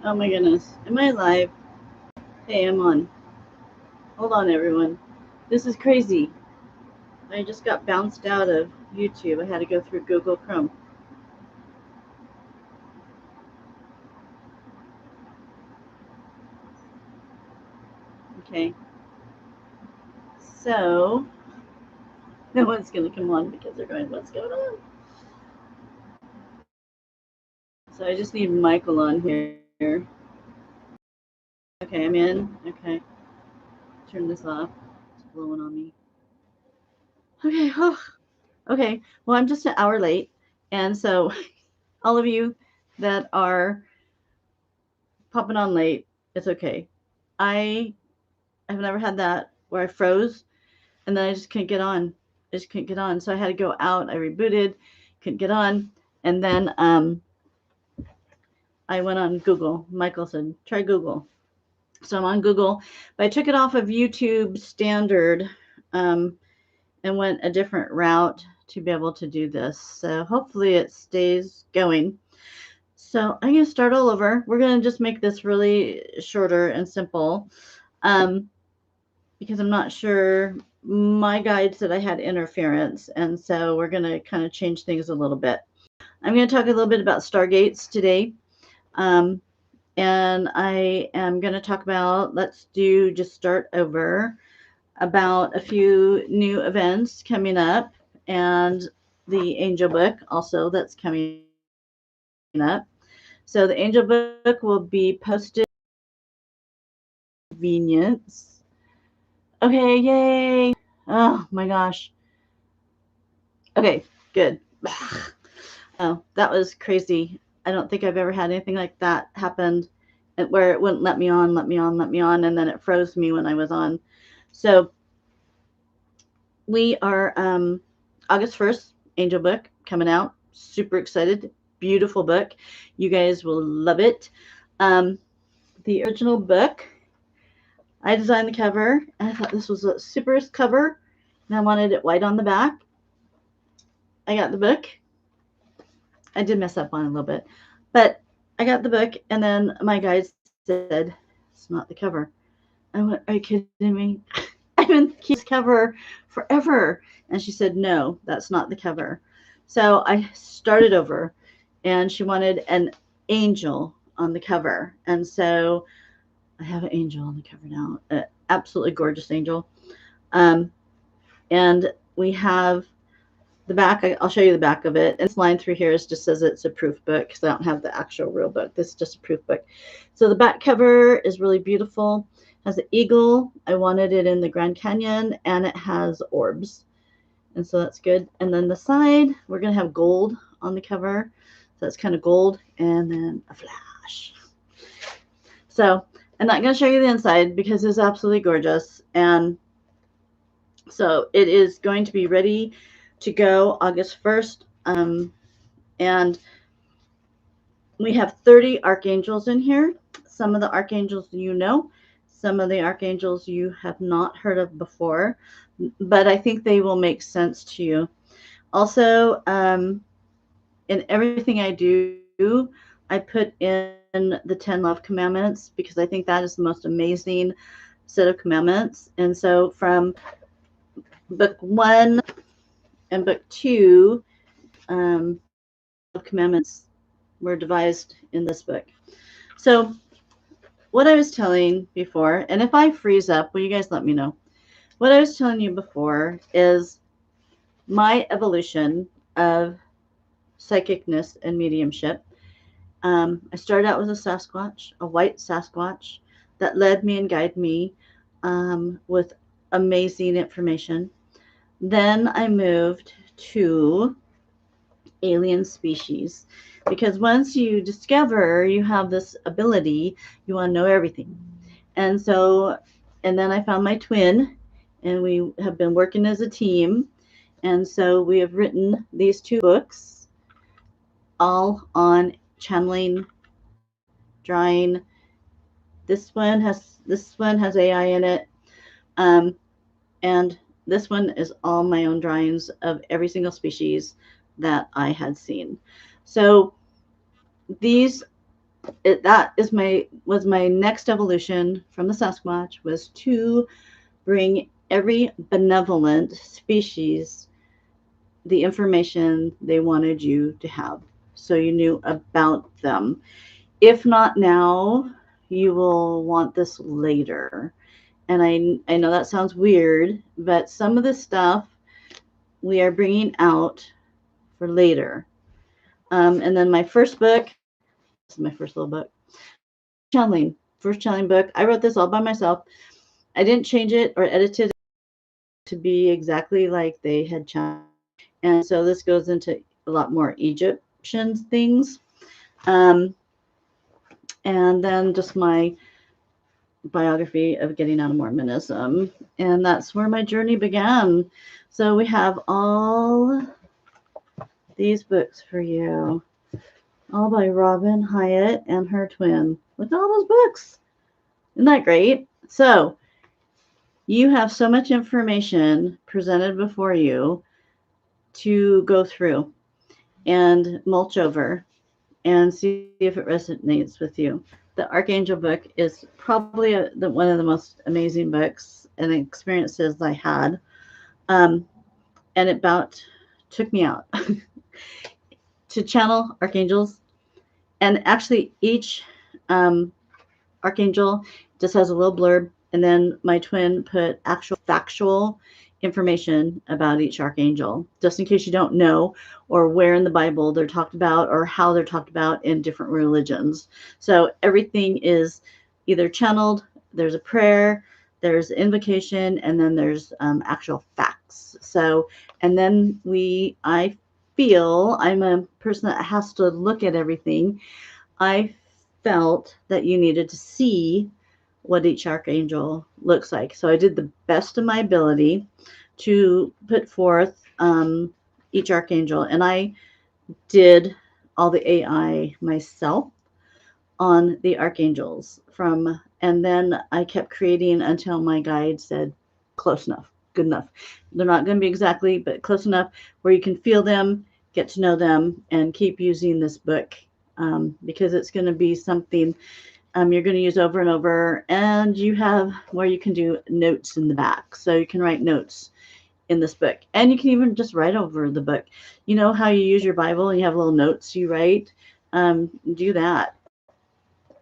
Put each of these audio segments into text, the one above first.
Oh my goodness. Am I live? Hey, I'm on. Hold on, everyone. This is crazy. I just got bounced out of YouTube. I had to go through Google Chrome. Okay. So, no one's going to come on because they're going, what's going on? So I just need Michael on here. Okay, I'm in. Okay. Turn this off. It's blowing on me. Okay. Oh, okay. Well, I'm just an hour late. And so, all of you that are popping on late, it's okay. I've never had that where I froze and then I just couldn't get on. I just couldn't get on. So I had to go out. I rebooted, couldn't get on. And then I went on Google. Michael said, try Google. So I'm on Google. But I took it off of YouTube standard um, and went a different route to be able to do this. So hopefully it stays going. So I'm going to start all over. We're going to just make this really shorter and simple. Because I'm not sure. My guide said I had interference, and so we're going to kind of change things a little bit. I'm going to talk a little bit about Stargates today. Um, and I am going to talk about, just start over, about a few new events coming up and the Angel book also that's coming up. So the Angel book will be posted convenience. Okay, yay. Oh my gosh. Okay, good. Oh, that was crazy. I don't think I've ever had anything like that happen where it wouldn't let me on, and then it froze me when I was on. So we are August 1st, Angel book coming out. Super excited. Beautiful book. You guys will love it. The original book, I designed the cover, and I thought this was a super cover, and I wanted it white on the back. I got the book. I did mess up on it a little bit, but I got the book, and then my guide said, "It's not the cover." I went, "Are you kidding me? I've been keeping this cover forever." And she said, "No, that's not the cover." So I started over, and she wanted an angel on the cover, and so I have an angel on the cover now, an absolutely gorgeous angel. Um, and we have the back. I'll show you the back of it. And this line through here is just says it's a proof book because I don't have the actual real book. This is just a proof book. So the back cover is really beautiful. It has an eagle. I wanted it in the Grand Canyon, and it has orbs. And so that's good. And then the side, we're going to have gold on the cover. So that's kind of gold, and then a flash. So I'm not going to show you the inside because it's absolutely gorgeous. And so it is going to be ready to go August 1st. And we have 30 archangels in here. Some of the archangels you know, some of the archangels you have not heard of before, but I think they will make sense to you. Also, in everything I do, I put in the 10 love commandments because I think that is the most amazing set of commandments. And so from book 1 and book 2, commandments were devised in this book. So what I was telling before, and if I freeze up, will you guys let me know? What I was telling you before is my evolution of psychicness and mediumship. I started out with a Sasquatch, a white Sasquatch, that led me and guided me with amazing information. Then I moved to alien species because once you discover you have this ability, you want to know everything. And so, and then I found my twin, and we have been working as a team. And so we have written these 2 books, all on channeling, drawing. This one has AI in it, um, and this one is all my own drawings of every single species that I had seen. So these that was my next evolution from the Sasquatch, was to bring every benevolent species the information they wanted you to have, so you knew about them. If not now, you will want this later. And I know that sounds weird, but some of this stuff we are bringing out for later. And then my first book, this is my first little book, channeling, first channeling book. I wrote this all by myself. I didn't change it or edit it to be exactly like they had channeled. And so this goes into a lot more Egyptian things. Um, and then just my biography of getting out of Mormonism. And that's where my journey began. So we have all these books for you, all by Robin Hyatt and her twin. Look at all those books. Isn't that great? So you have so much information presented before you to go through and mulch over and see if it resonates with you. The Archangel book is probably one of the most amazing books and experiences I had. And it about took me out to channel archangels. And actually, each archangel just has a little blurb. And then my twin put actual factual information about each archangel, just in case you don't know, or where in the Bible they're talked about, or how they're talked about in different religions. So everything is either channeled, there's a prayer, there's invocation, and then there's actual facts. So, and then I feel, I'm a person that has to look at everything. I felt that you needed to see what each archangel looks like. So I did the best of my ability to put forth each archangel, and I did all the AI myself on the archangels and then I kept creating until my guide said close enough, good enough. They're not going to be exactly, but close enough where you can feel them, get to know them, and keep using this book because it's going to be something you're going to use over and over. And you have where you can do notes in the back. So you can write notes in this book. And you can even just write over the book. You know how you use your Bible and you have little notes you write? Do that.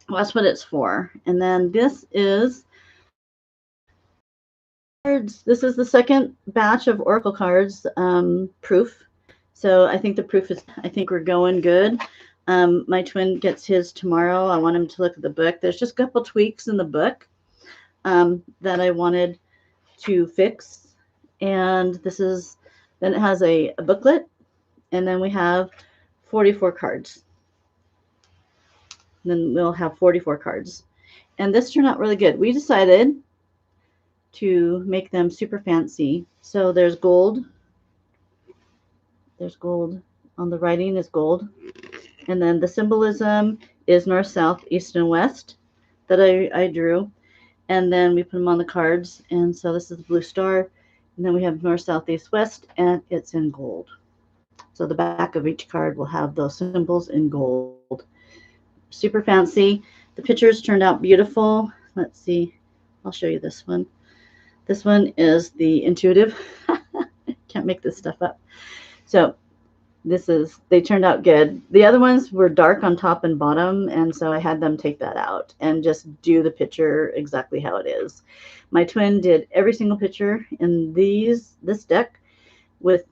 Well, that's what it's for. And then this is cards. This is the second batch of Oracle cards proof. So I think the proof is, I think we're going good. My twin gets his tomorrow. I want him to look at the book. There's just a couple tweaks in the book that I wanted to fix. And then it has a booklet. And then we have 44 cards. And then we'll have 44 cards. And this turned out really good. We decided to make them super fancy. So there's gold. There's gold. On the writing is gold. And then the symbolism is north, south, east, and west that I drew. And then we put them on the cards. And so this is the blue star. And then we have north, south, east, west, and it's in gold. So the back of each card will have those symbols in gold. Super fancy. The pictures turned out beautiful. Let's see. I'll show you this one. This one is the intuitive. Can't make this stuff up. So they turned out good. The other ones were dark on top and bottom, and so I had them take that out and just do the picture exactly how it is. My twin did every single picture in this deck with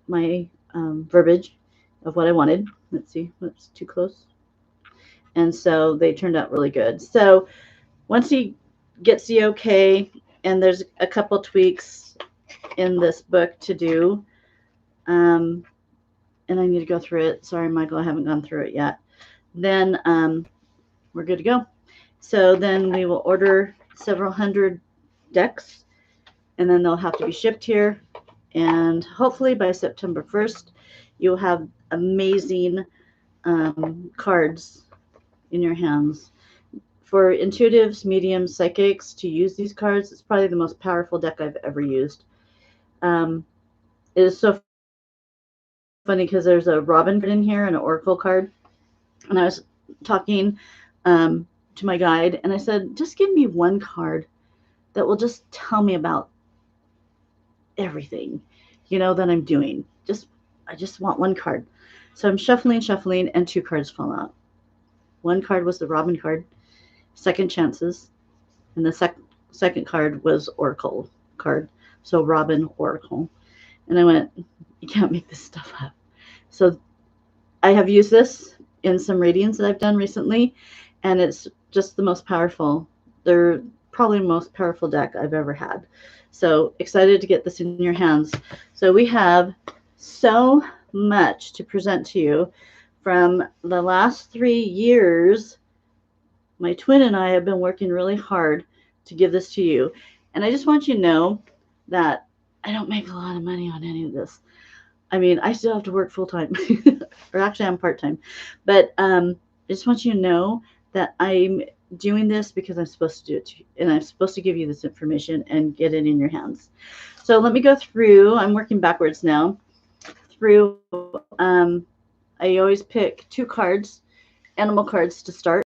my verbiage of what I wanted. Let's see, what's too close. And so they turned out really good. So once he gets the okay, and there's a couple tweaks in this book to do, and I need to go through it. Sorry, Michael, I haven't gone through it yet. Then we're good to go. So then we will order several hundred decks, and then they'll have to be shipped here. And hopefully by September 1st, you'll have amazing cards in your hands. For intuitives, mediums, psychics to use these cards, it's probably the most powerful deck I've ever used. It is so funny because there's a Robin card in here and an Oracle card. And I was talking to my guide, and I said, just give me one card that will just tell me about everything, that I'm doing. I just want one card. So I'm shuffling, and two cards fall out. One card was the Robin card, second chances, and the second card was Oracle card. So Robin Oracle. And I went, you can't make this stuff up. So I have used this in some readings that I've done recently, and it's just the most powerful. They're probably the most powerful deck I've ever had. So excited to get this in your hands. So we have so much to present to you from the last 3 years. My twin and I have been working really hard to give this to you. And I just want you to know that I don't make a lot of money on any of this. I mean, I still have to work full time, or actually, I'm part time. But I just want you to know that I'm doing this because I'm supposed to do it, and I'm supposed to give you this information and get it in your hands. So let me go through. I'm working backwards now. Through, I always pick 2 cards, animal cards to start.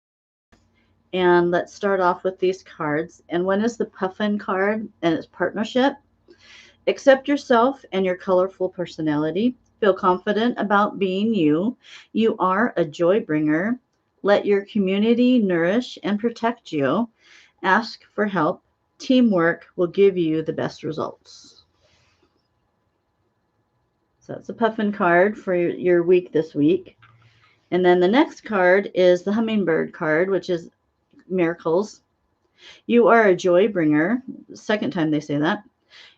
And let's start off with these cards. And one is the Puffin card, and it's partnership. Accept yourself and your colorful personality. Feel confident about being you. You are a joy bringer. Let your community nourish and protect you. Ask for help. Teamwork will give you the best results. So that's a Puffin card for your week this week. And then the next card is the Hummingbird card, which is miracles. You are a joy bringer. Second time they say that.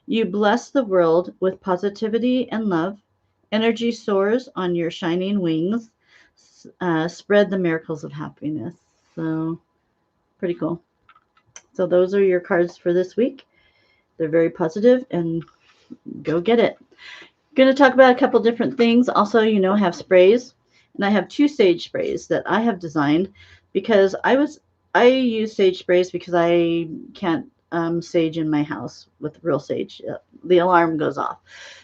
You bless the world with positivity and love. Energy soars on your shining wings. Spread the miracles of happiness. So, pretty cool. So, those are your cards for this week. They're very positive, and go get it. Going to talk about a couple different things. Also, I have sprays, and I have 2 sage sprays that I have designed because I use sage sprays because I can't sage in my house with real sage. The alarm goes off.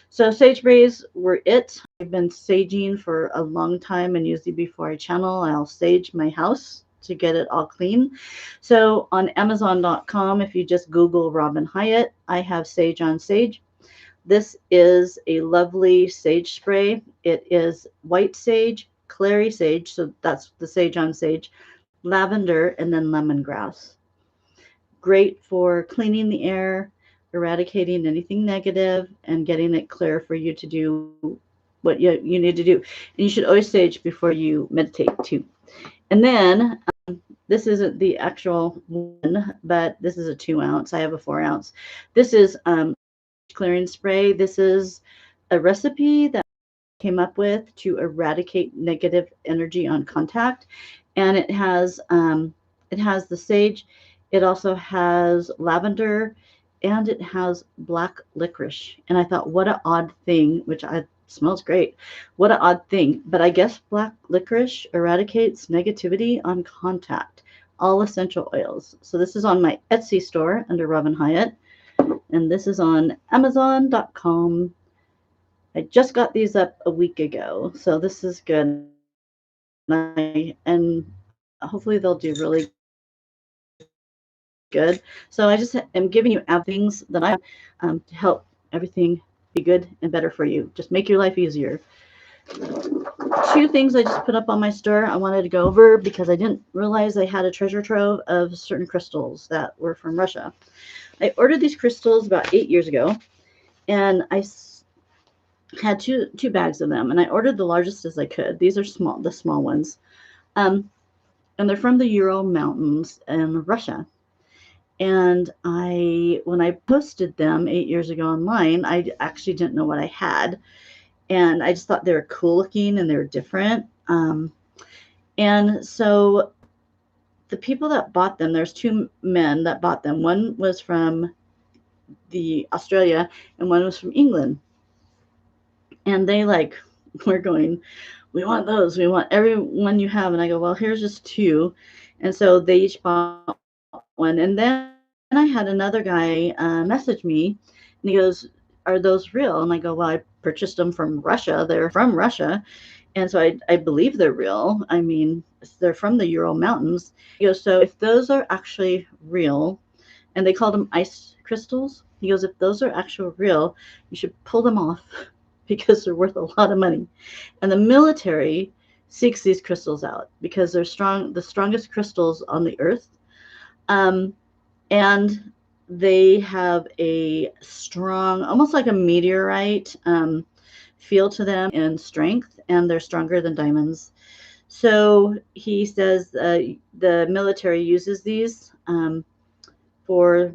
So sage sprays were it. I've been saging for a long time, and usually before I channel, I'll sage my house to get it all clean. So on Amazon.com, if you just Google Robin Hyatt, I have Sage on Sage. This is a lovely sage spray. It is white sage, clary sage, so that's the Sage on Sage, lavender, and then lemongrass. Great for cleaning the air, eradicating anything negative, and getting it clear for you to do what you need to do. And you should always sage before you meditate too. And then this isn't the actual one, but this is a 2 ounce. I have a 4 ounce. This is clearing spray. This is a recipe that I came up with to eradicate negative energy on contact, and it has the sage. It also has lavender, and it has black licorice. And I thought, what an odd thing, which smells great. What an odd thing. But I guess black licorice eradicates negativity on contact. All essential oils. So this is on my Etsy store under Robin Hyatt. And this is on Amazon.com. I just got these up a week ago. So this is good. And hopefully they'll do really good. So I just am giving you things that I have to help everything be good and better for you. Just make your life easier. 2 things I just put up on my store I wanted to go over because I didn't realize I had a treasure trove of certain crystals that were from Russia. I ordered these crystals about 8 years ago, and I had two bags of them, and I ordered the largest as I could. These are the small ones, and they're from the Ural Mountains in Russia. And when I posted them 8 years ago online, I actually didn't know what I had, and I just thought they were cool looking and they were different. And so the people that bought them, there's 2 men that bought them. One was from Australia, and one was from England. And they were going, we want those. We want every one you have. And I go, well, here's just 2. And so they each bought one. And then I had another guy message me, and he goes, are those real? And I go, well, I purchased them from Russia. They're from Russia. And so I believe they're real. I mean, they're from the Ural Mountains. He goes, so if those are actually real, and they called them ice crystals, he goes, if those are actual real, you should pull them off because they're worth a lot of money. And the military seeks these crystals out because they're the strongest crystals on the earth. And they have a strong, almost like a meteorite feel to them in strength, and they're stronger than diamonds. So he says the military uses these for,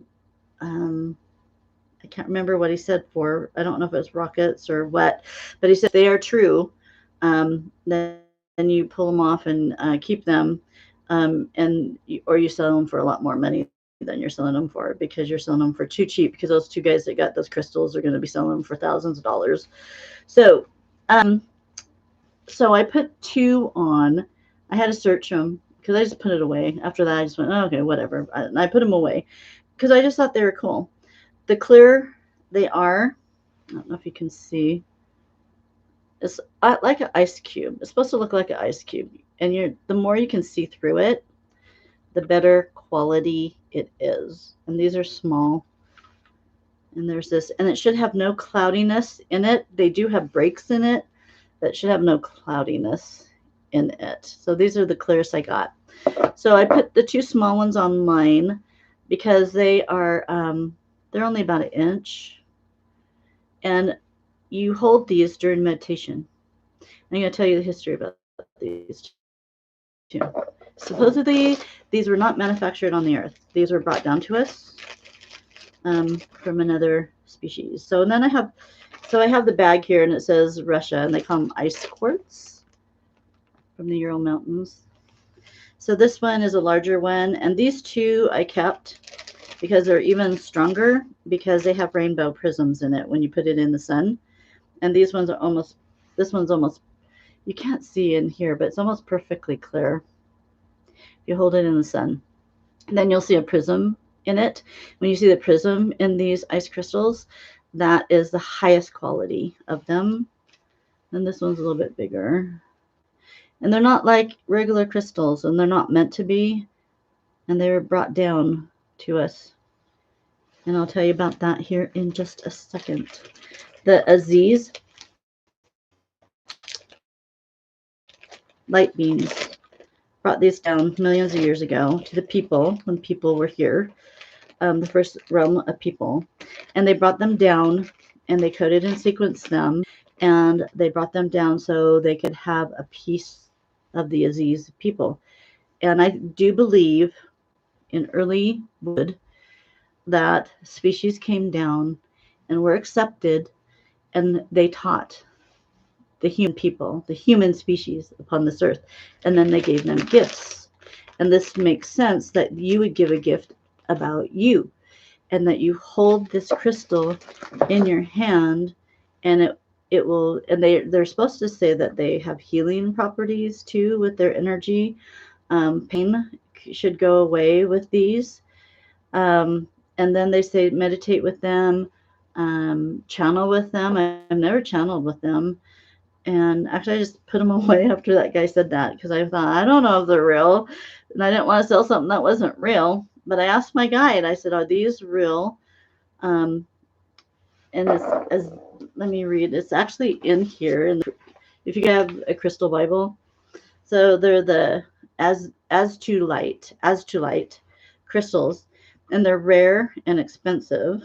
I can't remember what he said for. I don't know if it was rockets or what, but he said if they are true, then you pull them off and keep them, or you sell them for a lot more money than you're selling them for because you're selling them for too cheap. Because those two guys that got those crystals are going to be selling them for thousands of dollars. So, so I put 2 on. I had to search them because I just put it away. After that, I just went, oh, okay, whatever. And I put them away because I just thought they were cool. The clear they are, I don't know if you can see, it's like an ice cube. It's supposed to look like an ice cube. And the more you can see through it, the better quality it is. And these are small. And there's this, and it should have no cloudiness in it. They do have breaks in it, but it should have no cloudiness in it. So these are the clearest I got. So I put the 2 small ones online because they are, they're only about 1 inch. And you hold these during meditation. I'm going to tell you the history about these 2. Supposedly, these were not manufactured on the earth. These were brought down to us from another species. So and then I have the bag here, and it says Russia, and they call them ice quartz from the Ural Mountains. So this one is a larger one, and these 2 I kept because they're even stronger because they have rainbow prisms in it when you put it in the sun. And these ones are almost, this one's almost, you can't see in here, but it's almost perfectly clear. You hold it in the sun. And then you'll see a prism in it. When you see the prism in these ice crystals, that is the highest quality of them. And this one's a little bit bigger. And they're not like regular crystals, and they're not meant to be. And they were brought down to us. And I'll tell you about that here in just a second. The Aziz light beams brought these down millions of years ago to the people when people were here, the first realm of people. And they brought them down, and they coded and sequenced them, and they brought them down so they could have a piece of the Aziz people. And I do believe in early wood that species came down and were accepted, and they taught the human people, the human species upon this earth, and then they gave them gifts. And this makes sense that you would give a gift about you, and that you hold this crystal in your hand, and it will, and they're supposed to say that they have healing properties too with their energy. Pain should go away with these. And then they say meditate with them, channel with them. I've never channeled with them. And actually, I just put them away after that guy said that because I thought, I don't know if they're real. And I didn't want to sell something that wasn't real. But I asked my guide, I said, are these real? And let me read. It's actually in here. If you have a crystal Bible. So they're the as to light crystals. And they're rare and expensive.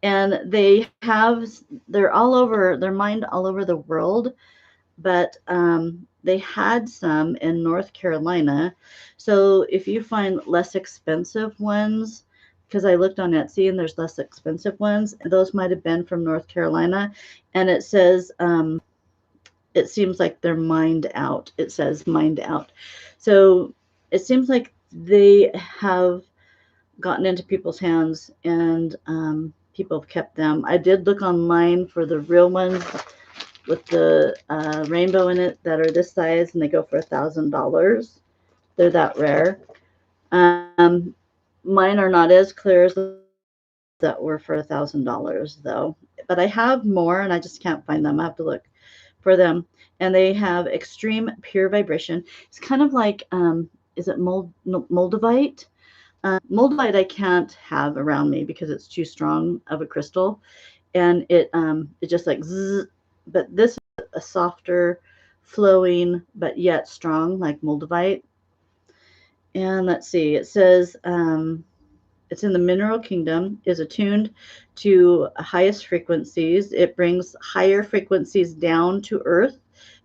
And they're all over, they're mined all over the world, but they had some in North Carolina. So if you find less expensive ones, because I looked on Etsy and there's less expensive ones, those might have been from North Carolina. And it says, it seems like they're mined out. It says mined out. So it seems like they have gotten into people's hands, and people have kept them. I did look online for the real ones with the rainbow in it that are this size, and they go for $1,000. They're that rare. Mine are not as clear as that were for $1,000 though. But I have more, and I just can't find them. I have to look for them. and they have extreme pure vibration. It's kind of like, is it moldavite? Moldavite I can't have around me because it's too strong of a crystal, and it just like zzz, but this is a softer, flowing, but yet strong, like moldavite. And let's see, it says it's in the mineral kingdom, is attuned to highest frequencies. It brings higher frequencies down to earth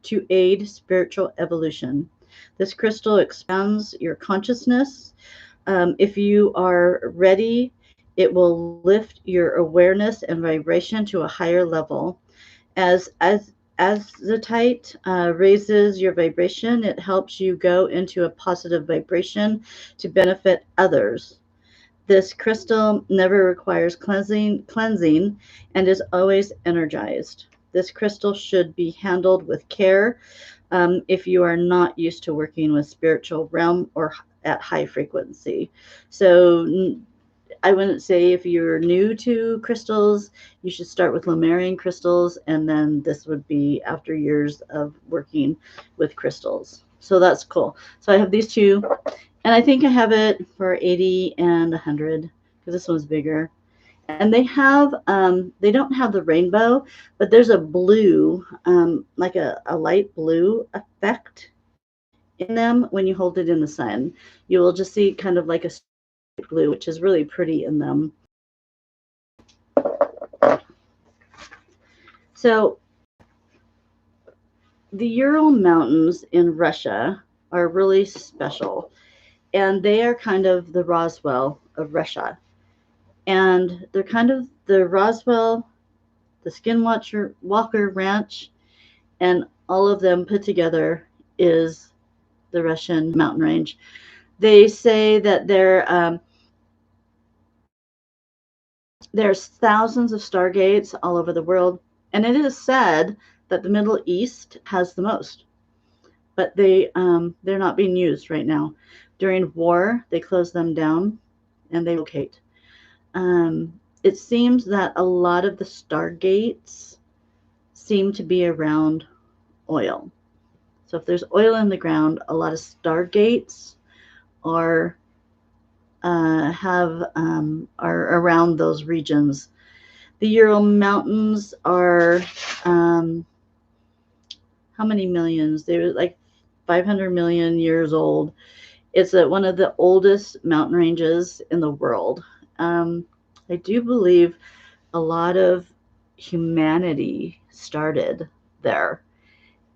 to aid spiritual evolution. This crystal expands your consciousness. If you are ready, it will lift your awareness and vibration to a higher level. As azotite raises your vibration, it helps you go into a positive vibration to benefit others. This crystal never requires cleansing and is always energized. This crystal should be handled with care if you are not used to working with spiritual realm or at high frequency. So I wouldn't say if you're new to crystals, you should start with Lemurian crystals, and then this would be after years of working with crystals. So that's cool. So I have these two, and I think I have it for 80 and 100 because this one's bigger. And they don't have the rainbow, but there's a blue, like a light blue effect in them when you hold it in the sun. You will just see kind of like a blue, which is really pretty in them. So the Ural Mountains in Russia are really special, and they are kind of the Roswell of Russia. And they're kind of the Roswell, the Skinwalker Ranch, and all of them put together is the Russian mountain range. They say that there's thousands of stargates all over the world, and it is said that the Middle East has the most, but they're not being used right now. During war, they close them down and they locate. It seems that a lot of the stargates seem to be around oil. So if there's oil in the ground, a lot of stargates are are around those regions. The Ural Mountains are how many millions? They're like 500 million years old. It's one of the oldest mountain ranges in the world. I do believe a lot of humanity started there.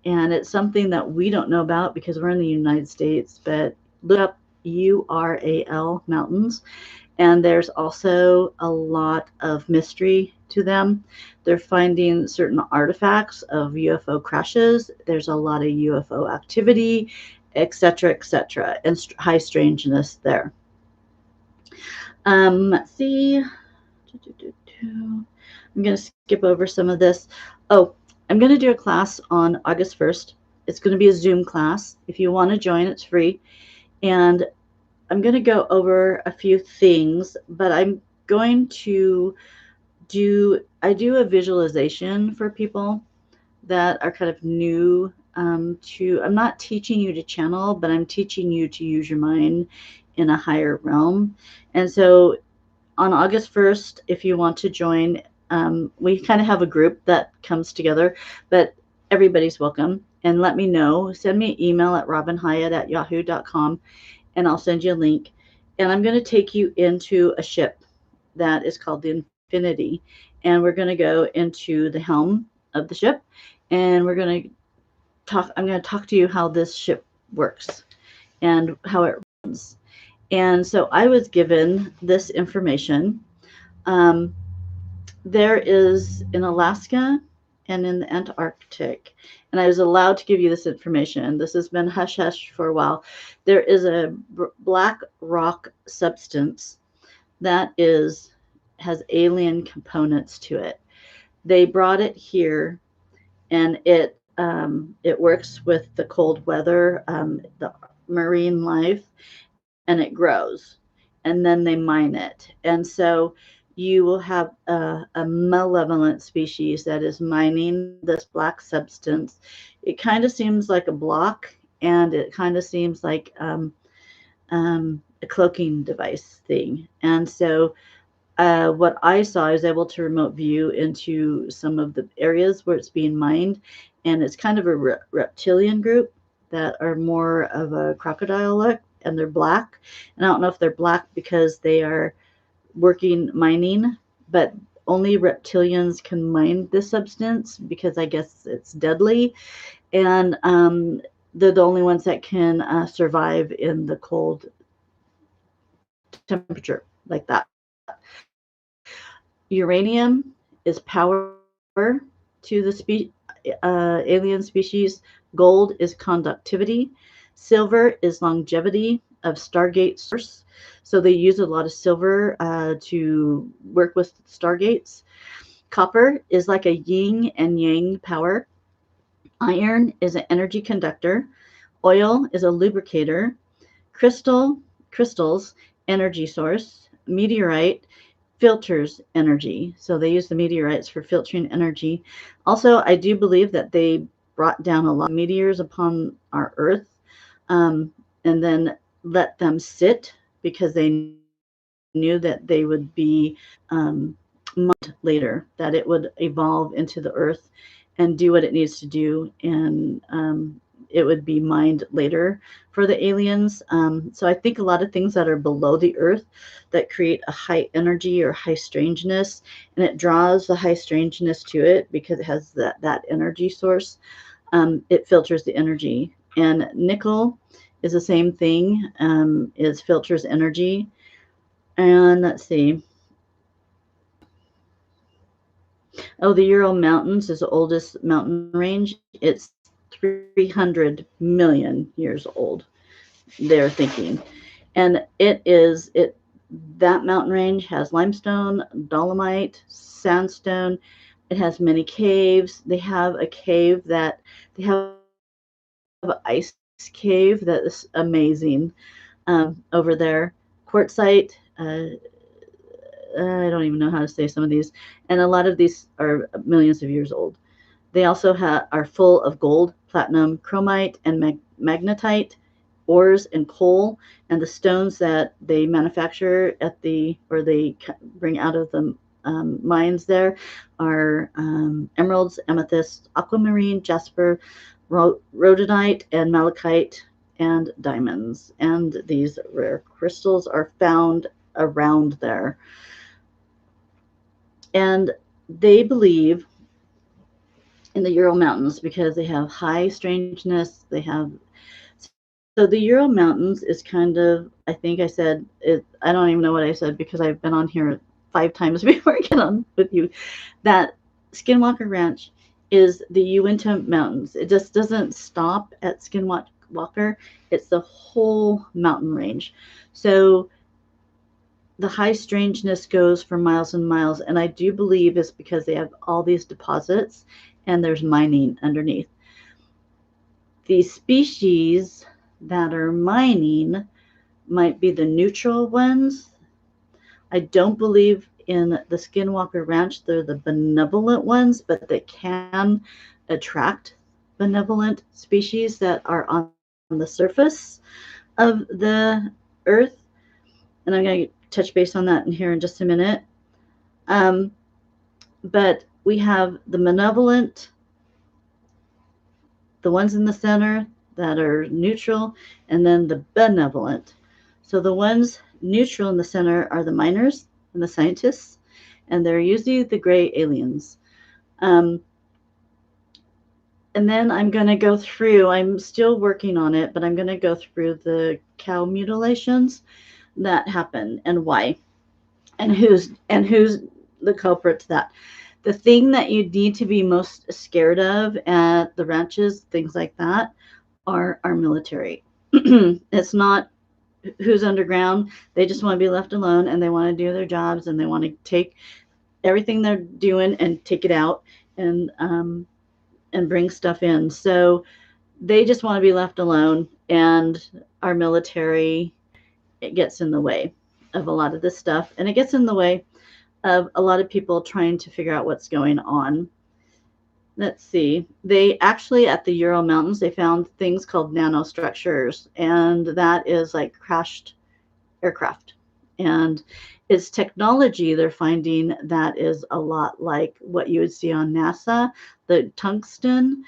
And it's something that we don't know about because we're in the United States, but look up Ural mountains, and there's also a lot of mystery to them. They're finding certain artifacts of UFO crashes. There's a lot of UFO activity, etc., and high strangeness there. Let's see. I'm going to skip over some of this. Oh, I'm going to do a class on August 1st. It's going to be a Zoom class. If you want to join, it's free. And I'm going to go over a few things, but I'm going to do a visualization for people that are kind of new I'm not teaching you to channel, but I'm teaching you to use your mind in a higher realm. And so on August 1st, if you want to join, we kind of have a group that comes together, but everybody's welcome. And let me know. Send me an email at robinhyatt@yahoo.com, and I'll send you a link. And I'm going to take you into a ship that is called the Infinity. And we're going to go into the helm of the ship, and we're going to I'm going to talk to you how this ship works and how it runs. And so I was given this information. There is in Alaska and in the Antarctic, and I was allowed to give you this information. This has been hush hush for a while. There is a black rock substance that has alien components to it. They brought it here, and it works with the cold weather, the marine life, and it grows, and then they mine it. And so you will have a malevolent species that is mining this black substance. It kind of seems like a block, and it kind of seems like a cloaking device thing. And so what I saw, I was able to remote view into some of the areas where it's being mined, and it's kind of a reptilian group that are more of a crocodile look, and they're black. And I don't know if they're black because they are working mining, but only reptilians can mine this substance because I guess it's deadly, and they're the only ones that can survive in the cold temperature like that. Uranium is power to the alien species. Gold is conductivity. Silver is longevity of Stargate source. So they use a lot of silver to work with stargates. Copper is like a yin and yang power. Iron is an energy conductor. Oil is a lubricator. Crystals, energy source. Meteorite filters energy. So they use the meteorites for filtering energy. Also, I do believe that they brought down a lot of meteors upon our Earth, and then let them sit because they knew that they would be later, that it would evolve into the Earth and do what it needs to do, and it would be mined later for the aliens. So I think a lot of things that are below the Earth that create a high energy or high strangeness, and it draws the high strangeness to it because it has that energy source. It filters the energy, and nickel is the same thing. It filters energy. And let's see. Oh, the Ural Mountains is the oldest mountain range. It's 300 million years old, they're thinking. And that mountain range has limestone, dolomite, sandstone. It has many caves. They have a cave that they have an ice cave that is amazing over there. Quartzite, I don't even know how to say some of these, and a lot of these are millions of years old. They also are full of gold, platinum, chromite, and magnetite, ores, and coal. And the stones that they manufacture or they bring out of the mines there are emeralds, amethyst, aquamarine, jasper, rhodonite, and malachite, and diamonds. And these rare crystals are found around there. And they believe in the Ural Mountains because they have high strangeness. So the Ural Mountains is kind of, I think I said it. I don't even know what I said because I've been on here 5 times before I get on with you. That Skinwalker Ranch is the Uinta Mountains. It just doesn't stop at Skinwalker. It's the whole mountain range. So the high strangeness goes for miles and miles, and I do believe it's because they have all these deposits and there's mining underneath. The species that are mining might be the neutral ones. I don't believe in the Skinwalker Ranch they're the benevolent ones, but they can attract benevolent species that are on the surface of the Earth. And I'm going to touch base on that in here in just a minute. But we have the malevolent, the ones in the center that are neutral, and then the benevolent. So the ones neutral in the center are the miners and the scientists, and they're usually the gray aliens. And then I'm going to go through, I'm still working on it, but I'm going to go through the cow mutilations that happen and why, and who's the culprit to that. The thing that you need to be most scared of at the ranches, things like that, are our military. It's not who's underground. They just want to be left alone, and they want to do their jobs, and they want to take everything they're doing and take it out and bring stuff in. So they just want to be left alone, and our military, it gets in the way of a lot of this stuff, and it gets in the way of a lot of people trying to figure out what's going on. Let's see. They actually, at the Ural Mountains, they found things called nanostructures, and that is like crashed aircraft. And it's technology they're finding that is a lot like what you would see on NASA. The tungsten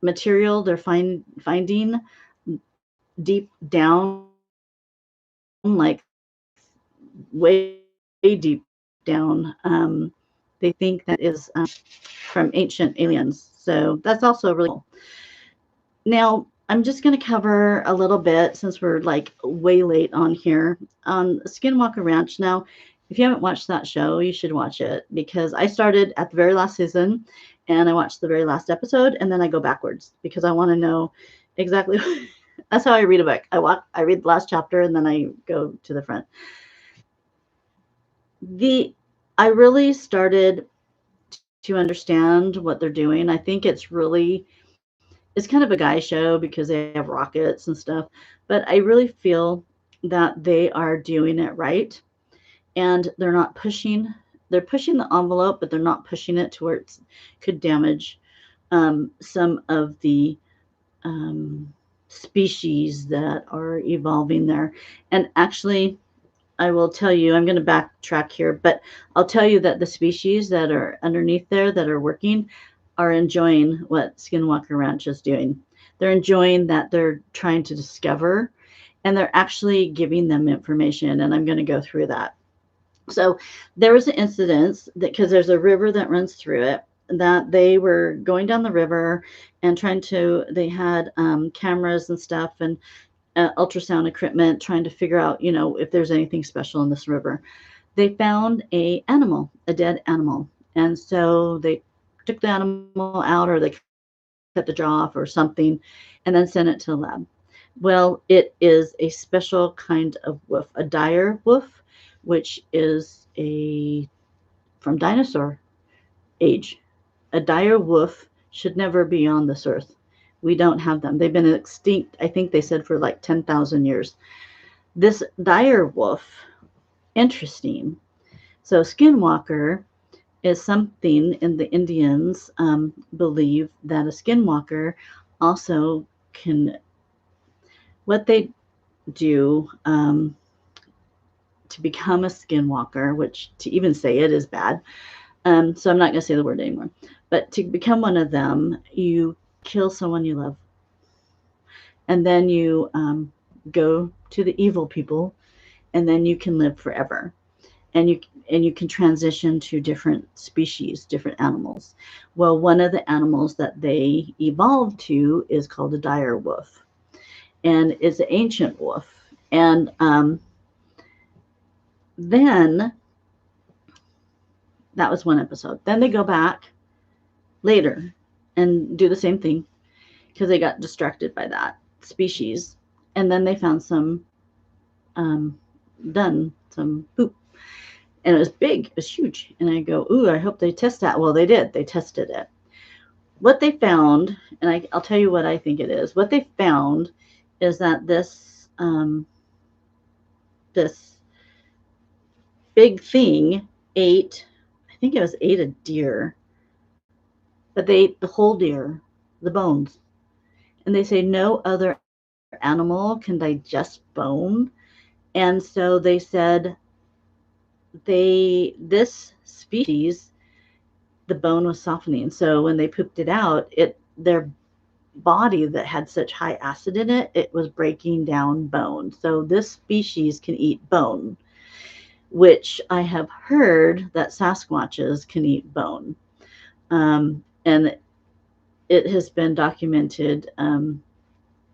material they're finding deep down, like way deep down. They think that is from ancient aliens. So that's also really cool. Now, I'm just going to cover a little bit since we're like way late on here on Skinwalker Ranch. Now, if you haven't watched that show, you should watch it because I started at the very last season and I watched the very last episode and then I go backwards because I want to know exactly. That's how I read a book. I read the last chapter and then I go to the front. The I really started to understand what they're doing. I think it's kind of a guy show because they have rockets and stuff, but I really feel that they are doing it right and they're pushing the envelope, but they're not pushing it to where it could damage some of the um, species that are evolving there. And actually, I will tell you, I'm going to backtrack here, but I'll tell you that the species that are underneath there that are working are enjoying what Skinwalker Ranch is doing. They're enjoying that they're trying to discover and they're actually giving them information. And I'm going to go through that. So there was an incident that because there's a river that runs through it, that they were going down the river and they had cameras and stuff and ultrasound equipment trying to figure out, if there's anything special in this river. They found a dead animal. And so they took the animal out or they cut the jaw off or something and then sent it to the lab. Well, it is a special kind of wolf, a dire wolf, which is from dinosaur age. A dire wolf should never be on this earth. We don't have them. They've been extinct, I think they said, for like 10,000 years. This dire wolf, interesting. So, skinwalker is something, and the Indians believe that a skinwalker also can, what they do to become a skinwalker, which to even say it is bad. So I'm not going to say the word anymore. But to become one of them, you kill someone you love. And then you go to the evil people, and then you can live forever. And you can transition to different species, different animals. Well, one of the animals that they evolved to is called a dire wolf, and it's an ancient wolf. And then that was one episode. Then they go back later and do the same thing because they got distracted by that species. And then they found some some poop. And it was big, it was huge. And I go, ooh, I hope they test that. Well, they did. They tested it. What they found, and I'll tell you what I think it is. What they found is that this big thing ate, I think it was ate a deer, but they ate the whole deer, the bones. And they say no other animal can digest bone. And so they said this species, the bone was softening. So when they pooped it out, their body that had such high acid in it, it was breaking down bone. So this species can eat bone, which I have heard that Sasquatches can eat bone. And it has been documented. And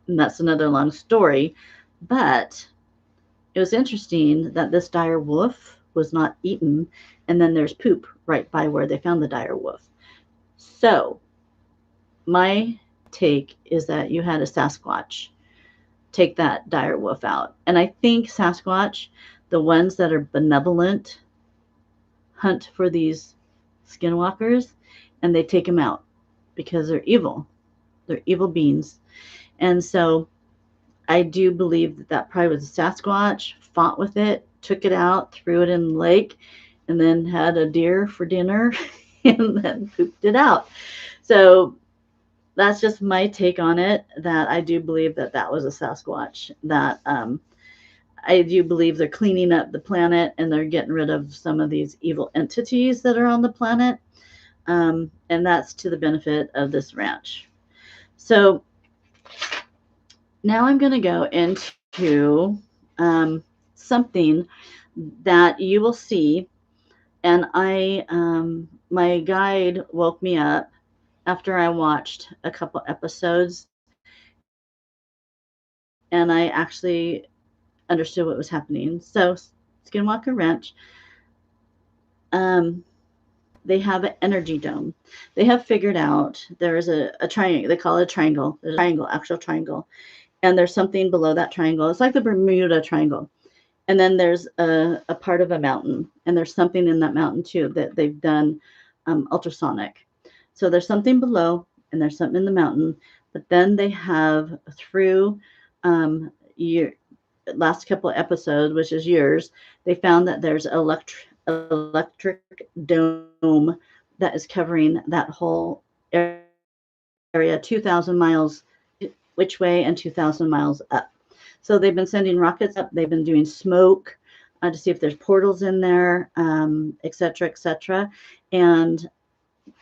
that's another long story. But it was interesting that this dire wolf was not eaten, and then there's poop right by where they found the dire wolf. So my take is that you had a Sasquatch take that dire wolf out. And I think Sasquatch, the ones that are benevolent, hunt for these skinwalkers and they take them out because they're evil. They're evil beings. And so I do believe that probably was a Sasquatch, fought with it, took it out, threw it in the lake, and then had a deer for dinner and then pooped it out. So that's just my take on it, that I do believe that that was a Sasquatch, that I do believe they're cleaning up the planet and they're getting rid of some of these evil entities that are on the planet. And that's to the benefit of this ranch. So now I'm going to go into something that you will see. And my guide woke me up after I watched a couple episodes, and I actually understood what was happening. So, Skinwalker Ranch, they have an energy dome. They have figured out there is a triangle. They call it a triangle. There's a triangle, actual triangle. And there's something below that triangle. It's like the Bermuda Triangle. And then there's a part of a mountain. And there's something in that mountain, too, that they've done ultrasonic. So there's something below, and there's something in the mountain. But then they have, through your last couple of episodes, which is yours, they found that there's electric dome that is covering that whole area, 2,000 miles which way and 2,000 miles up. So they've been sending rockets up. They've been doing smoke to see if there's portals in there, et cetera, et cetera. And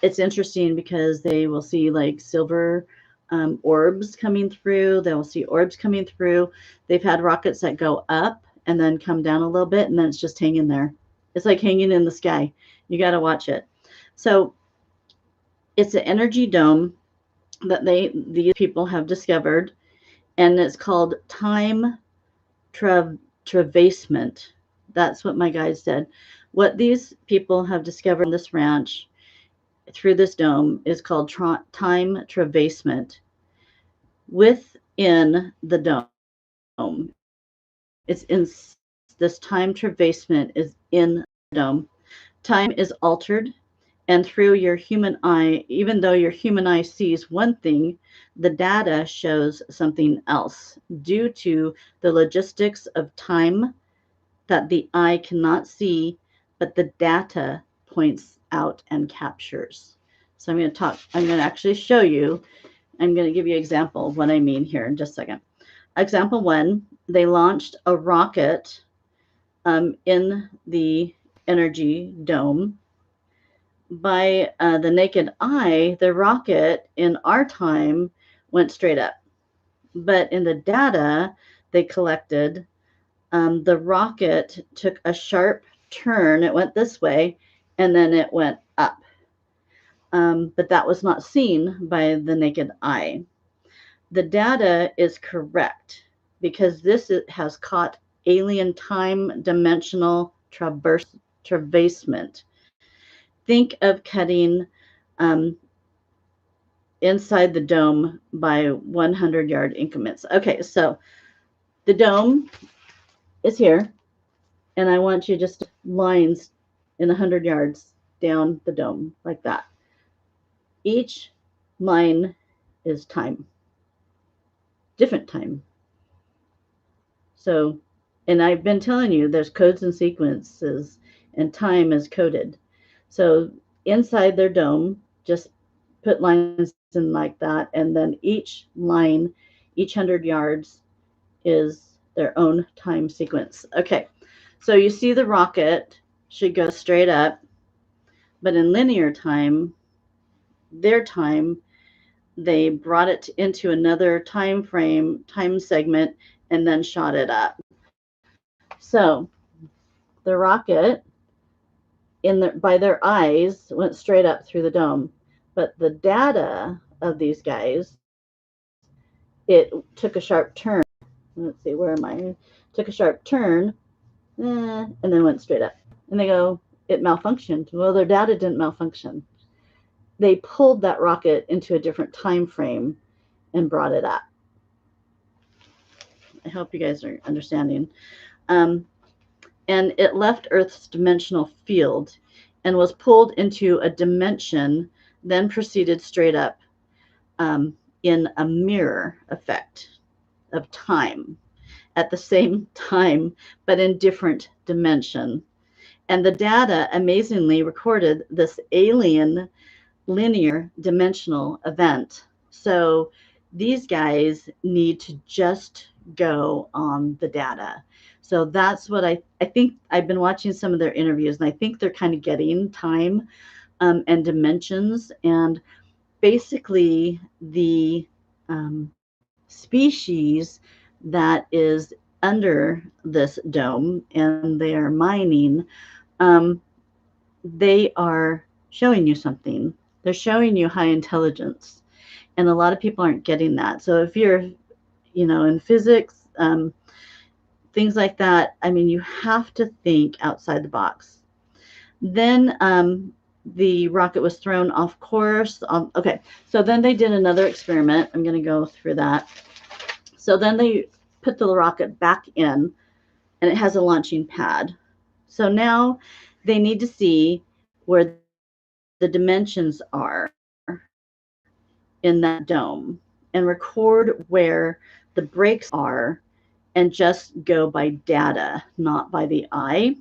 it's interesting because they will see like silver orbs coming through. They will see orbs coming through. They've had rockets that go up and then come down a little bit, and then it's just hanging there. It's like hanging in the sky. You got to watch it. So it's an energy dome that these people have discovered, and it's called time travasement. That's what my guide said. What these people have discovered on this ranch through this dome is called time travasement. Within the dome, it's in this time travasement is in the dome. Time is altered, and through your human eye, even though your human eye sees one thing, the data shows something else due to the logistics of time that the eye cannot see, but the data points out and captures. So I'm going to actually show you. I'm going to give you an example of what I mean here in just a second. Example one, they launched a rocket in the energy dome. By the naked eye, the rocket in our time went straight up. But in the data they collected, the rocket took a sharp turn. It went this way, and then it went up. But that was not seen by the naked eye. The data is correct because this has caught alien time dimensional travasement. Think of cutting inside the dome by 100-yard increments. Okay, so the dome is here, and I want you just lines in 100 yards down the dome like that. Each line is time, different time. So, and I've been telling you there's codes and sequences, and time is coded. So inside their dome, just put lines in like that, and then each line, each 100 yards is their own time sequence. Okay, so you see the rocket should go straight up, but in linear time, their time, they brought it into another time frame, time segment, and then shot it up. So the rocket by their eyes went straight up through the dome, but the data of these guys, it took a sharp turn. Let's see, where am I? Took a sharp turn, and then went straight up. And they go, it malfunctioned. Well, their data didn't malfunction. They pulled that rocket into a different time frame and brought it up. I hope you guys are understanding. And it left Earth's dimensional field and was pulled into a dimension, then proceeded straight up in a mirror effect of time at the same time, but in different dimension. And the data amazingly recorded this alien linear dimensional event. So these guys need to just go on the data. So that's what I think. I've been watching some of their interviews, and I think they're kind of getting time and dimensions. And basically, the species that is under this dome and they are mining, um, they are showing you something. They're showing you high intelligence. And a lot of people aren't getting that. So if you're, in physics, things like that, I mean, you have to think outside the box. Then the rocket was thrown off course. Okay, so then they did another experiment. I'm going to go through that. So then they put the rocket back in, and it has a launching pad. So now they need to see where the dimensions are in that dome and record where the breaks are and just go by data, not by the eye.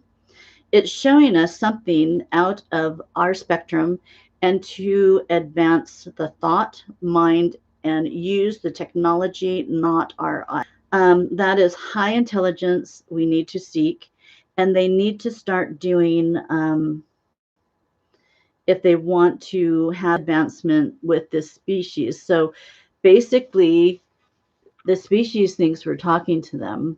It's showing us something out of our spectrum and to advance the thought, mind, and use the technology, not our eye. That is high intelligence we need to seek, and they need to start doing, if they want to have advancement with this species. So basically, the species thinks we're talking to them.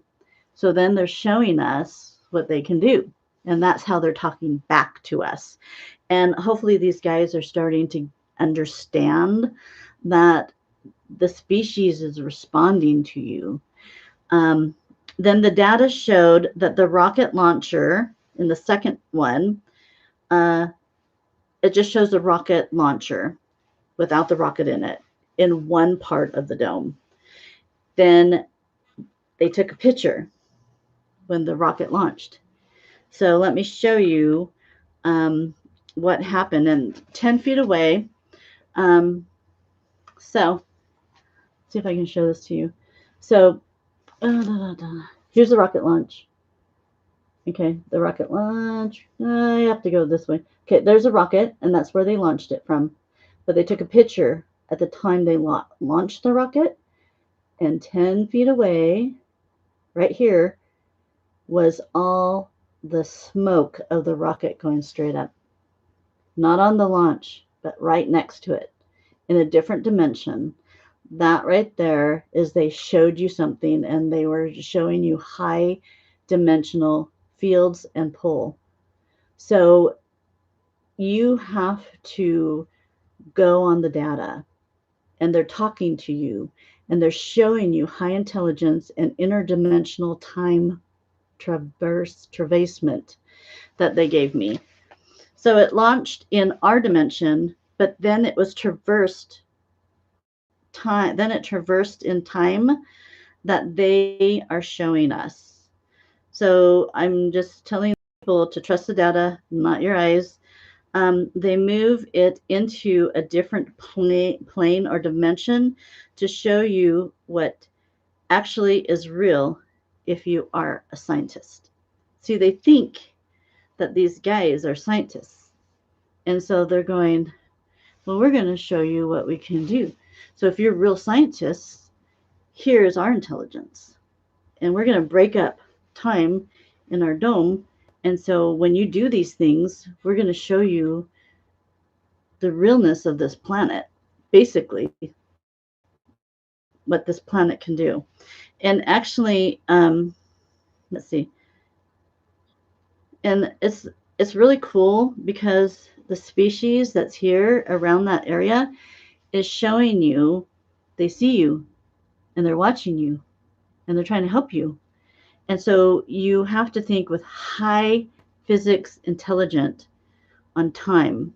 So then they're showing us what they can do. And that's how they're talking back to us. And hopefully, these guys are starting to understand that the species is responding to you. Then the data showed that the rocket launcher in the second one, it just shows the rocket launcher without the rocket in it in one part of the dome. Then they took a picture when the rocket launched. So let me show you what happened. And 10 feet away, so see if I can show this to you. So here's the rocket launch. Okay, the rocket launch. I have to go this way. Okay, there's a rocket, and that's where they launched it from. But they took a picture at the time they launched the rocket, and 10 feet away, right here, was all the smoke of the rocket going straight up. Not on the launch, but right next to it in a different dimension. That right there is they showed you something, and they were showing you high dimensional fields and pull. So you have to go on the data, and they're talking to you, and they're showing you high intelligence and interdimensional time travasement that they gave me. So it launched in our dimension, but then it was traversed time. Then it traversed in time that they are showing us. So I'm just telling people to trust the data, not your eyes. They move it into a different plane or dimension to show you what actually is real if you are a scientist. See, they think that these guys are scientists. And so they're going, well, we're going to show you what we can do. So if you're real scientists, here's our intelligence. And we're going to break up time in our dome. And so when you do these things, we're going to show you the realness of this planet, basically, what this planet can do. And actually, let's see. And it's really cool because the species that's here around that area is showing you they see you and they're watching you and they're trying to help you. And so you have to think with high physics intelligent on time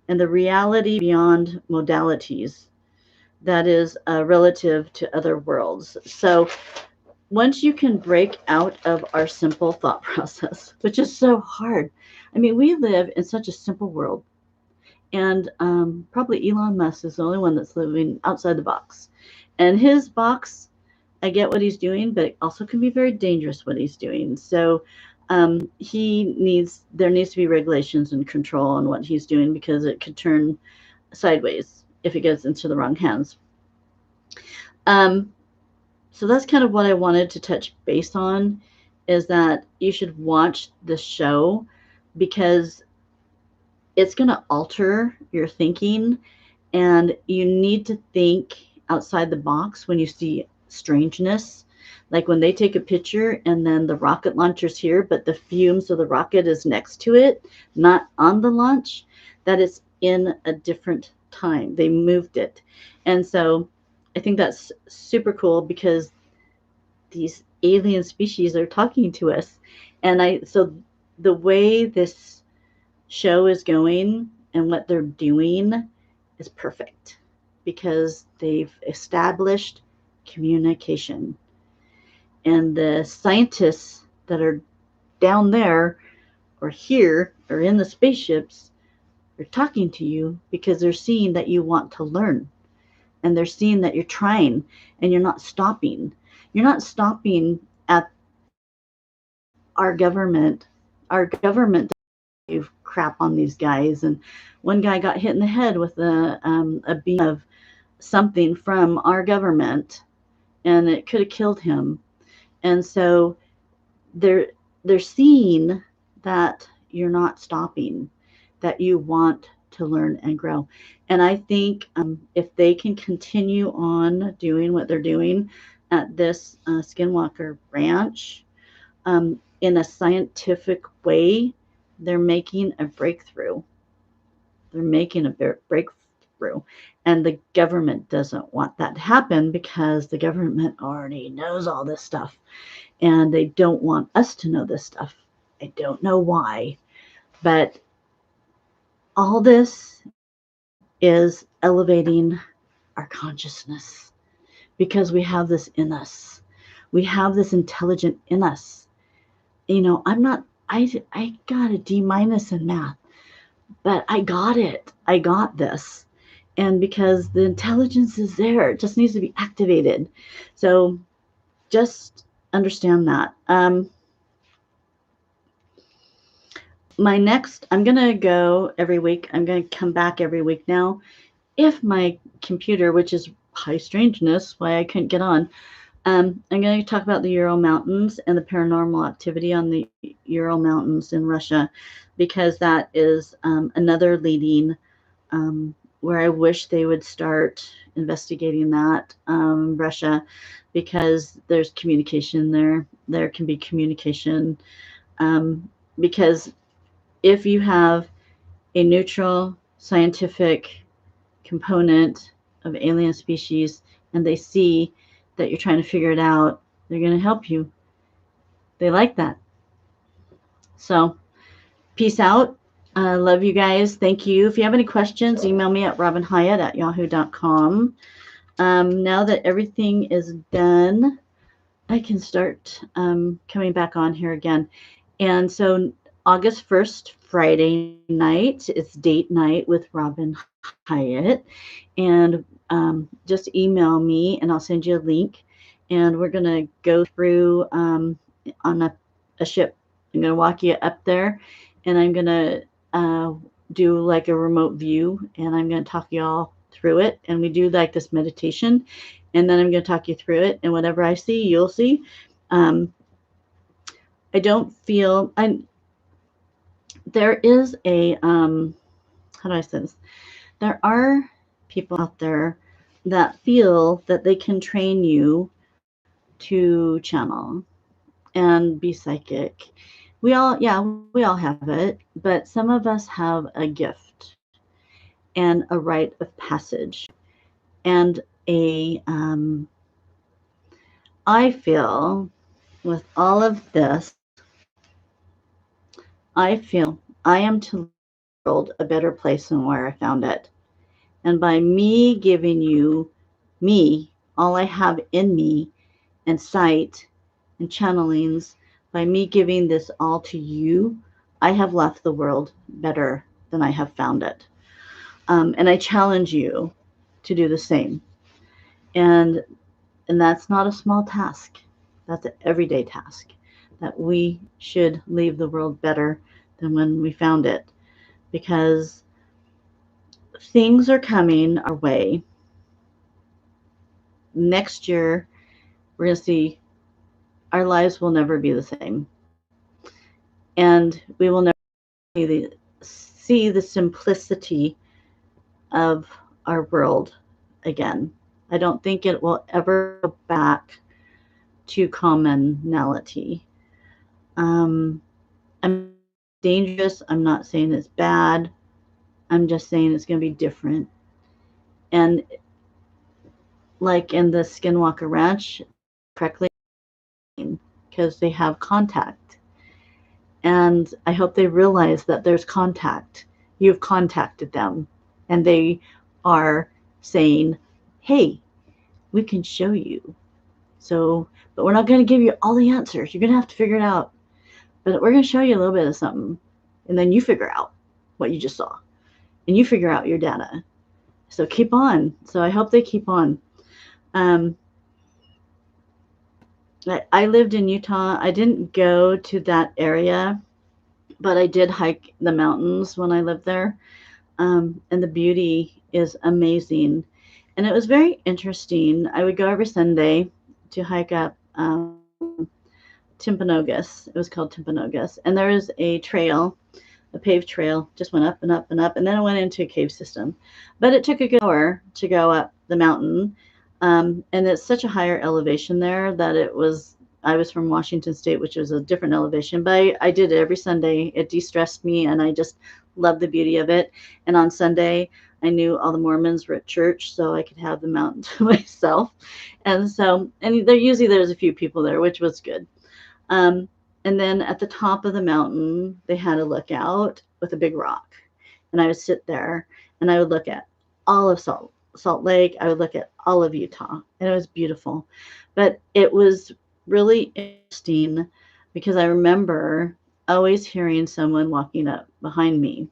and the reality beyond modalities that is relative to other worlds. So once you can break out of our simple thought process, which is so hard. I mean, we live in such a simple world. And probably Elon Musk is the only one that's living outside the box. And his box, I get what he's doing, but it also can be very dangerous what he's doing. So there needs to be regulations and control on what he's doing, because it could turn sideways if it gets into the wrong hands. So that's kind of what I wanted to touch base on, is that you should watch the show, because it's going to alter your thinking, and you need to think outside the box when you see strangeness. Like when they take a picture and then the rocket launcher's here, but the fumes of the rocket is next to it, not on the launch, that it's in a different time. They moved it. And so I think that's super cool, because these alien species are talking to us. And so the way this show is going and what they're doing is perfect, because they've established communication. And the scientists that are down there or here or in the spaceships are talking to you, because they're seeing that you want to learn, and they're seeing that you're trying and you're not stopping. You're not stopping at our government. Our government crap on these guys, and one guy got hit in the head with a beam of something from our government, and it could have killed him. And so they're seeing that you're not stopping, that you want to learn and grow. And I think if they can continue on doing what they're doing at this Skinwalker Ranch in a scientific way, they're making a breakthrough. They're making a breakthrough. And the government doesn't want that to happen, because the government already knows all this stuff. And they don't want us to know this stuff. I don't know why. But all this is elevating our consciousness, because we have this in us. We have this intelligent in us. You know, I got a D- in math, but I got it. I got this. And because the intelligence is there, it just needs to be activated. So just understand that. I'm going to go every week. I'm going to come back every week now. If my computer, which is high strangeness, why I couldn't get on, I'm going to talk about the Ural Mountains and the paranormal activity on the Ural Mountains in Russia, because that is another leading where I wish they would start investigating that, Russia, because there's communication there. There can be communication, because if you have a neutral scientific component of alien species and they see that you're trying to figure it out, they're going to help you. They like that. So peace out. I love you guys. Thank you. If you have any questions, email me at robinhyatt@yahoo.com. Now that everything is done, I can start coming back on here again. And so August 1st, Friday night, it's date night with Robin Hyatt. And just email me and I'll send you a link. And we're going to go through on a ship. I'm going to walk you up there, and I'm going to do like a remote view, and I'm going to talk you all through it. And we do like this meditation, and then I'm going to talk you through it. And whatever I see, you'll see. I don't feel, there is a, how do I say this? There are people out there that feel that they can train you to channel and be psychic. We all have it, but some of us have a gift and a rite of passage. And I feel with all of this, I feel I am to the world a better place than where I found it. And by me giving you me, all I have in me, and sight and channelings, by me giving this all to you, I have left the world better than I have found it. And I challenge you to do the same. And that's not a small task. That's an everyday task. that we should leave the world better than when we found it, because things are coming our way. Next year, we're going to see our lives will never be the same. And we will never see the simplicity of our world again. I don't think it will ever go back to commonality. I'm dangerous. I'm not saying it's bad. I'm just saying it's going to be different. And like in the Skinwalker Ranch, correctly, because they have contact. And I hope they realize that there's contact. You've contacted them, and they are saying, hey, we can show you. So, but we're not going to give you all the answers. You're going to have to figure it out. But we're going to show you a little bit of something. And then you figure out what you just saw. And you figure out your data. So keep on. So I hope they keep on. I lived in Utah. I didn't go to that area, but I did hike the mountains when I lived there. And the beauty is amazing. And it was very interesting. I would go every Sunday to hike up Timpanogos. It was called Timpanogos. And there is a trail, a paved trail, just went up and up and up. And then it went into a cave system. But it took a good hour to go up the mountain. And it's such a higher elevation there that I was from Washington State, which was a different elevation, but I did it every Sunday. It de-stressed me, and I just loved the beauty of it. And on Sunday, I knew all the Mormons were at church, so I could have the mountain to myself. And there's a few people there, which was good. And then at the top of the mountain, they had a lookout with a big rock. And I would sit there, and I would look at all of Salt Lake. I would look at all of Utah, and it was beautiful. But it was really interesting because I remember always hearing someone walking up behind me.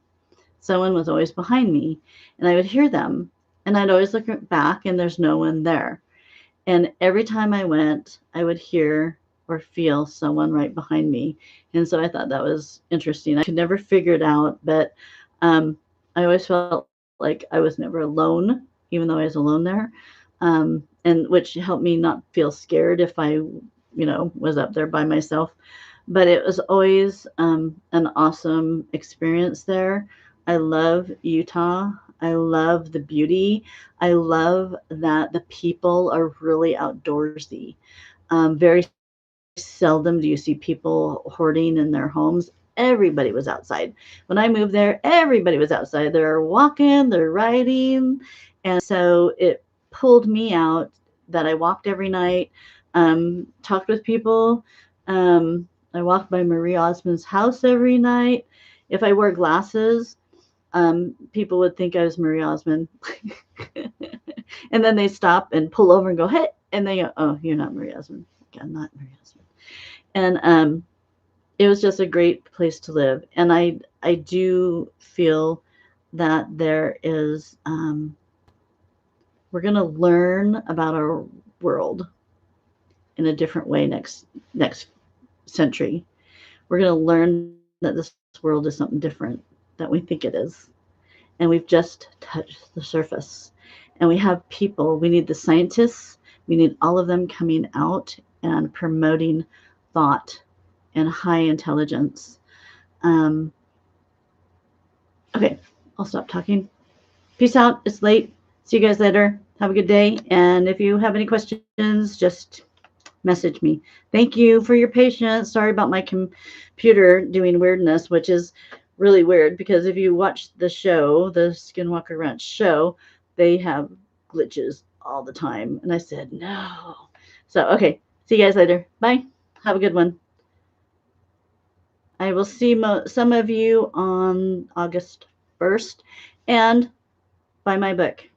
Someone was always behind me, and I would hear them, and I'd always look back, and there's no one there. And every time I went, I would hear or feel someone right behind me. And so I thought that was interesting. I could never figure it out, but I always felt like I was never alone, even though I was alone there. And which helped me not feel scared if I, was up there by myself. But it was always an awesome experience there. I love Utah. I love the beauty. I love that the people are really outdoorsy. Very seldom do you see people hoarding in their homes. Everybody was outside. When I moved there, everybody was outside. They're walking, they're riding. And so it pulled me out that I walked every night, talked with people. I walked by Marie Osmond's house every night. If I wore glasses, people would think I was Marie Osmond. And then they stop and pull over and go, hey, and they go, oh, you're not Marie Osmond. I'm not Marie Osmond. And it was just a great place to live. And I do feel that there is, we're going to learn about our world in a different way next century. We're going to learn that this world is something different than we think it is. And we've just touched the surface. And we have people, we need the scientists, we need all of them coming out and promoting thought and high intelligence. Okay, I'll stop talking. Peace out. It's late. See you guys later. Have a good day. And if you have any questions, just message me. Thank you for your patience. Sorry about my computer doing weirdness, which is really weird because if you watch the show, the Skinwalker Ranch show, they have glitches all the time. And I said, no. So, okay. See you guys later. Bye. Have a good one. I will see some of you on August 1st and buy my book.